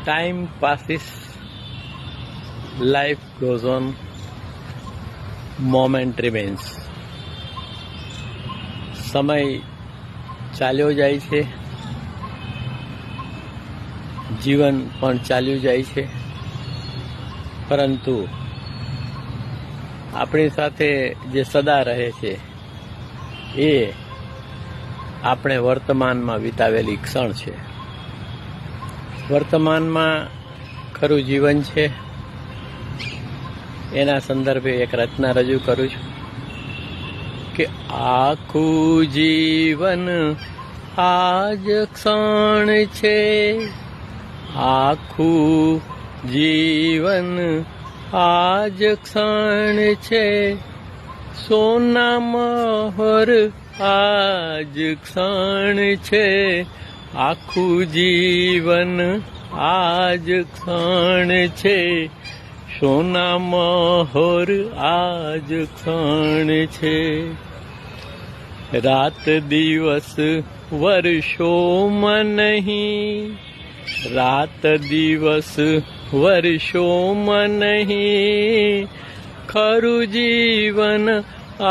Time passes, life goes on, moment remains. સમય ચાલ્યો જાય છે, જીવન પણ ચાલ્યું જાય છે, પરંતુ આપણી સાથે જે સદા રહે છે એ આપણે વર્તમાનમાં વિતાવેલી ક્ષણ છે. વર્તમાનમાં ખરું જીવન છે, એના સંદર્ભે એક રચના રજૂ કરું છું કે આખું જીવન આજ ક્ષણ છે, આખું જીવન આજ ક્ષણ છે, સોના મહોર આજ ક્ષણ છે, આખું જીવન આજ ક્ષણ છે, સોના મહોર આજ ક્ષણ છે. રાત દિવસ વર્ષોમાં નહીં, રાત દિવસ વર્ષોમાં નહીં, ખરું જીવન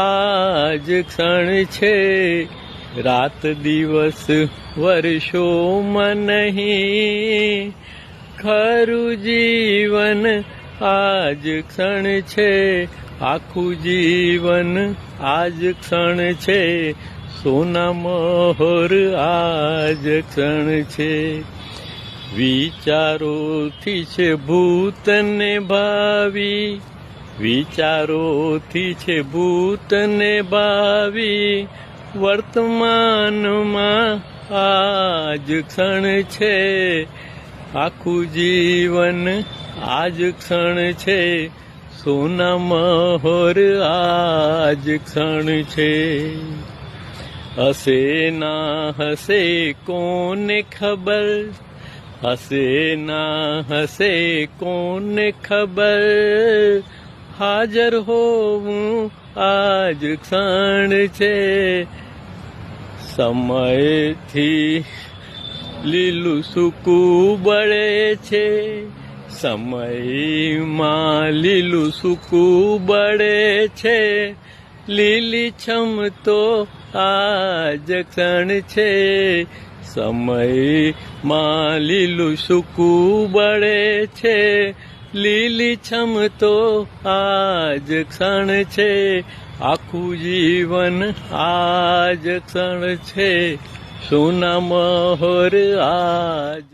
આજ ક્ષણ છે, રાત દિવસ વર્ષોમાં નહીં, ખરું જીવન આજ ક્ષણ છે, આખું જીવન આજ ક્ષણ છે, સોના મહોર આજ ક્ષણ છે. વિચારોથી છે ભૂતને ભાવિ, વિચારોથી છે ભૂતને ભાવિ, વર્તમાનમાં આજ ક્ષણ છે, આખું જીવન આજ ક્ષણ છે, સોના મહોર આજ ક્ષણ છે. હસે ના હસે કોને ખબર, હસે ના હસે કોને ખબર, હાજર હોવું આજ ક્ષણ છે, સમયથી લીલું સૂકું બળે છે, સમયમાં લીલું સૂકું બળે છે, લીલીછમ તો આજ ક્ષણ છે, સમયમાં લીલું સૂકું બળે છે, લીલીછમ તો આજ ક્ષણ છે, આખું જીવન આજ ક્ષણ છે, સોના મહોર આજ